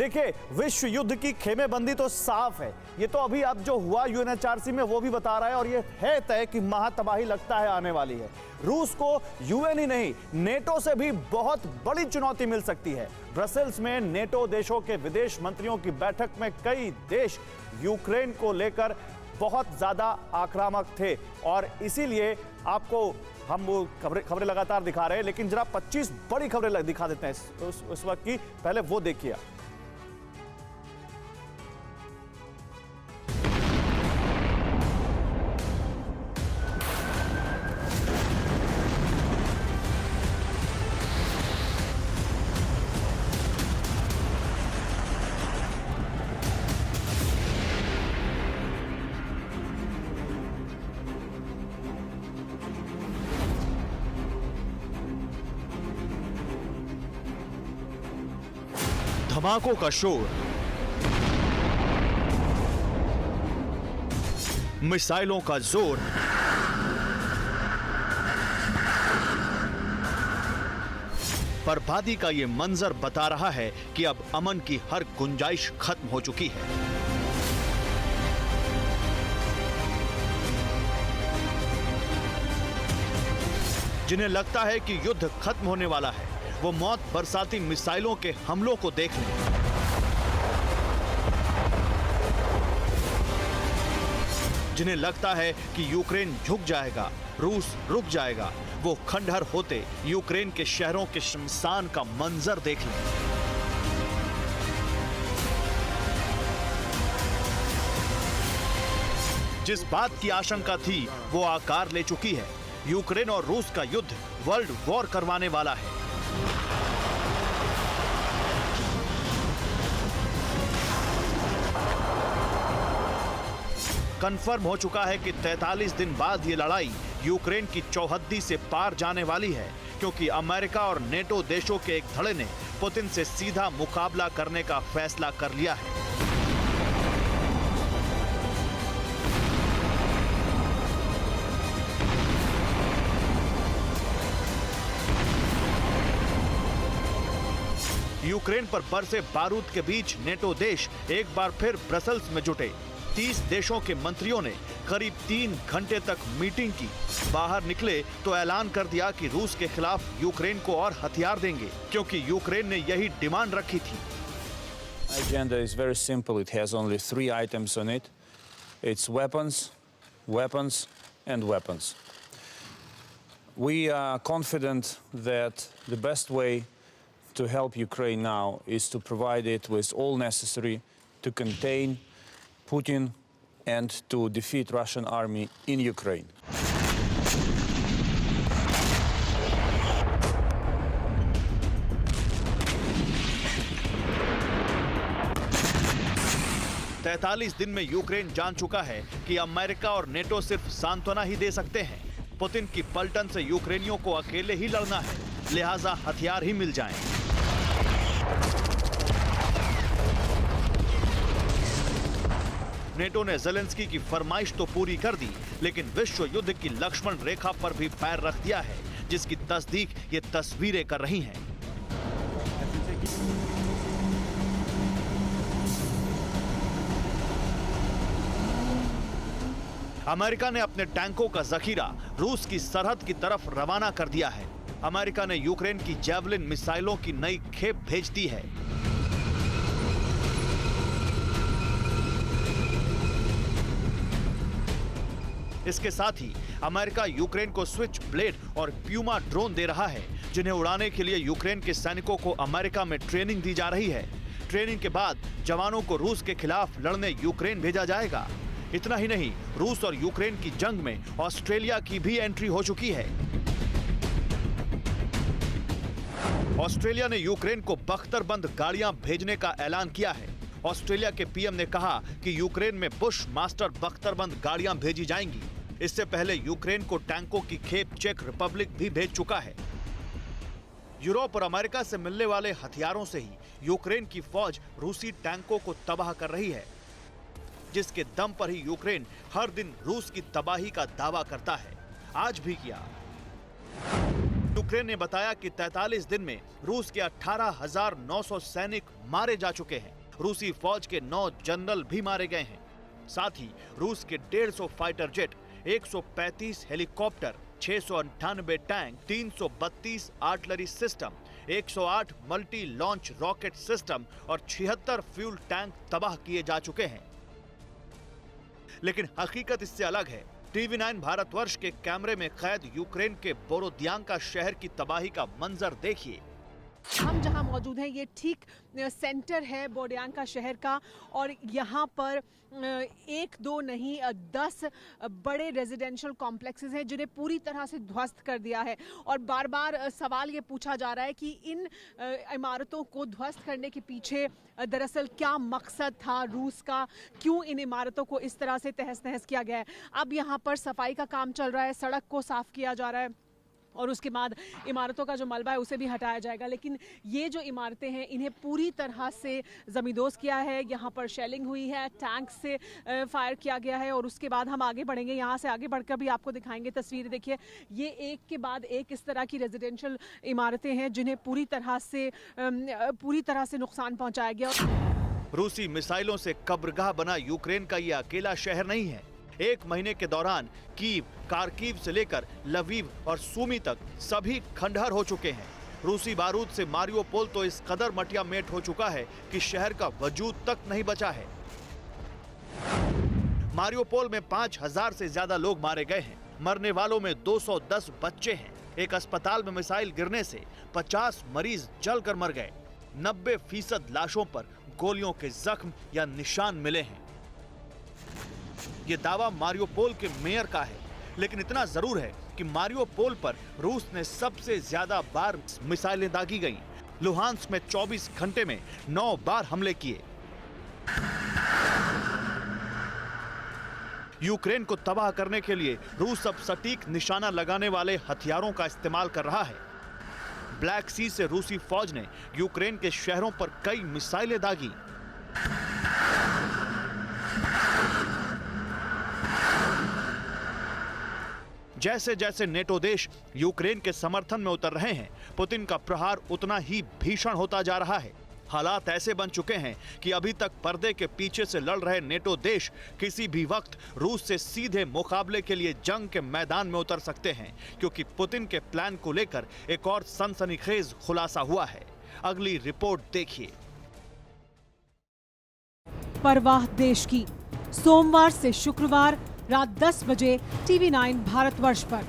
देखिए, विश्व युद्ध की खेमेबंदी तो साफ है। ये तो अभी अब जो हुआ यूएनएचआरसी में वो भी बता रहा है, और ये है तय कि महातबाही लगता है आने वाली है। रूस को यूएन ही नहीं, नेटो से भी बहुत बड़ी चुनौती मिल सकती है। ब्रसेल्स में नेटो देशों के विदेश मंत्रियों की बैठक में कई देश यूक्रेन को लेकर बहुत ज्यादा आक्रामक थे, और इसीलिए आपको हम वो खबरें लगातार दिखा रहे हैं। लेकिन जरा 25 बड़ी खबरें दिखा देते हैं उस वक्त की, पहले वो देखिए। धमाकों का शोर, मिसाइलों का जोर, बर्बादी का ये मंजर बता रहा है कि अब अमन की हर गुंजाइश खत्म हो चुकी है। जिन्हें लगता है कि युद्ध खत्म होने वाला है, वो मौत बरसाती मिसाइलों के हमलों को देख लें। जिन्हें लगता है कि यूक्रेन झुक जाएगा, रूस रुक जाएगा, वो खंडहर होते यूक्रेन के शहरों के शमशान का मंजर देख लें। जिस बात की आशंका थी वो आकार ले चुकी है। यूक्रेन और रूस का युद्ध वर्ल्ड वॉर करवाने वाला है। कंफर्म हो चुका है कि 43 दिन बाद ये लड़ाई यूक्रेन की चौहद्दी से पार जाने वाली है, क्योंकि अमेरिका और नेटो देशों के एक धड़े ने पुतिन से सीधा मुकाबला करने का फैसला कर लिया है। यूक्रेन पर बरसे बारूद के बीच नेटो देश एक बार फिर ब्रसेल्स में जुटे। 30 देशों के मंत्रियों ने करीब 3 घंटे तक मीटिंग की। बाहर निकले तो ऐलान कर दिया कि रूस के खिलाफ यूक्रेन को और हथियार देंगे, क्योंकि यूक्रेन ने यही डिमांड रखी थी। Agenda is very simple. It has only 3 items on it. It's weapons, weapons, and weapons. We are confident that the best way to help Ukraine now is to provide it with all necessary to contain Putin and to defeat Russian army in Ukraine. तैंतालीस दिन में Ukraine जान चुका है कि America और NATO सिर्फ सांत्वना ही दे सकते हैं। पुतिन की पलटन से यूक्रेनियों को अकेले ही लड़ना है, लिहाजा हथियार ही मिल जाएं। नेटो ने ज़ेलेंस्की की फरमाइश तो पूरी कर दी, लेकिन विश्व युद्ध की लक्ष्मण रेखा पर भी पैर रख दिया है, जिसकी तस्दीक ये तस्वीरें कर रही हैं। अमेरिका ने अपने टैंकों का जखीरा रूस की सरहद की तरफ रवाना कर दिया है। अमेरिका ने यूक्रेन की जैवलिन मिसाइलों की नई खेप भेज दी है। इसके साथ ही अमेरिका यूक्रेन को स्विच ब्लेड और प्यूमा ड्रोन दे रहा है, जिन्हें उड़ाने के लिए यूक्रेन के सैनिकों को अमेरिका में ट्रेनिंग दी जा रही है। ट्रेनिंग के बाद जवानों को रूस के खिलाफ लड़ने यूक्रेन भेजा जाएगा। इतना ही नहीं, रूस और यूक्रेन की जंग में ऑस्ट्रेलिया की भी एंट्री हो चुकी है। ऑस्ट्रेलिया ने यूक्रेन को बख्तरबंद गाड़ियां भेजने का ऐलान किया है। ऑस्ट्रेलिया के पीएम ने कहा कि यूक्रेन में बुश मास्टर बख्तरबंद गाड़ियां भेजी जाएंगी। इससे पहले यूक्रेन को टैंकों की खेप चेक रिपब्लिक भी भेज चुका है। यूरोप और अमेरिका से मिलने वाले हथियारों से ही यूक्रेन की फौज रूसी टैंकों को तबाह कर रही है, जिसके दम पर ही यूक्रेन हर दिन रूस की तबाही का दावा करता है। आज भी किया। यूक्रेन ने बताया कि 43 दिन में रूस के 18,900 सैनिक मारे जा चुके हैं। रूसी फौज के 9 जनरल भी मारे गए हैं। साथ ही रूस के 150 fighter jet, 135 helicopter, 698 tank, 332 artillery system, 108 multi launch rocket system और 76 फ्यूल टैंक तबाह किए जा चुके हैं। लेकिन हकीकत इससे अलग है। टीवी 9 भारतवर्ष के कैमरे में कैद यूक्रेन के बोरोदियांका शहर की तबाही का मंजर देखिए। हम जहां मौजूद हैं ये ठीक सेंटर है बोरोदियांका शहर का, और यहाँ पर 1 2 नहीं 10 बड़े रेजिडेंशियल कॉम्प्लेक्सेस हैं जिन्हें पूरी तरह से ध्वस्त कर दिया है। और बार बार सवाल ये पूछा जा रहा है कि इन इमारतों को ध्वस्त करने के पीछे दरअसल क्या मकसद था रूस का, क्यों इन इमारतों को इस तरह से तहस नहस किया गया है। अब यहाँ पर सफाई का काम चल रहा है, सड़क को साफ किया जा रहा है और उसके बाद इमारतों का जो मलबा है उसे भी हटाया जाएगा। लेकिन ये जो इमारतें हैं इन्हें पूरी तरह से ज़मींदोज़ किया है। यहाँ पर शेलिंग हुई है, टैंक से फायर किया गया है। और उसके बाद हम आगे बढ़ेंगे, यहाँ से आगे बढ़कर भी आपको दिखाएंगे तस्वीर। देखिए ये एक के बाद एक इस तरह की रेजिडेंशियल इमारतें हैं जिन्हें पूरी तरह से नुकसान पहुँचाया गया। रूसी मिसाइलों से कब्रगाह बना यूक्रेन का ये अकेला शहर नहीं है। 1 महीने के दौरान कीव, खार्किव से लेकर लवीव और सूमी तक सभी खंडहर हो चुके हैं। रूसी बारूद से मारियोपोल तो इस कदर मटिया मेट हो चुका है कि शहर का वजूद तक नहीं बचा है। मारियोपोल में 5,000 से ज्यादा लोग मारे गए हैं। मरने वालों में 210 बच्चे हैं। एक अस्पताल में मिसाइल गिरने से 50 मरीज जलकर मर गए। 90% लाशों पर गोलियों के जख्म या निशान मिले हैं। ये दावा मारियोपोल के मेयर का है, लेकिन इतना जरूर है कि मारियोपोल पर रूस ने सबसे ज्यादा बार मिसाइलें दागी गईं। लुहांस्क में 24 घंटे में 9 बार हमले किए। यूक्रेन को तबाह करने के लिए रूस अब सटीक निशाना लगाने वाले हथियारों का इस्तेमाल कर रहा है। ब्लैक सी से रूसी फौज ने यूक्रेन के शहरों पर कई मिसाइलें दागी। जैसे जैसे नेटो देश यूक्रेन के समर्थन में उतर रहे हैं, पुतिन का प्रहार उतना ही भीषण होता जा रहा है। हालात ऐसे बन चुके हैं कि अभी तक पर्दे के पीछे से लड़ रहे नेटो देश किसी भी वक्त रूस से सीधे मुकाबले के लिए जंग के मैदान में उतर सकते हैं, क्योंकि पुतिन के प्लान को लेकर एक और सनसनीखेज खुलासा हुआ है। अगली रिपोर्ट देखिए। परवाह देश की, सोमवार से शुक्रवार रात 10 बजे टीवी 9 भारतवर्ष पर।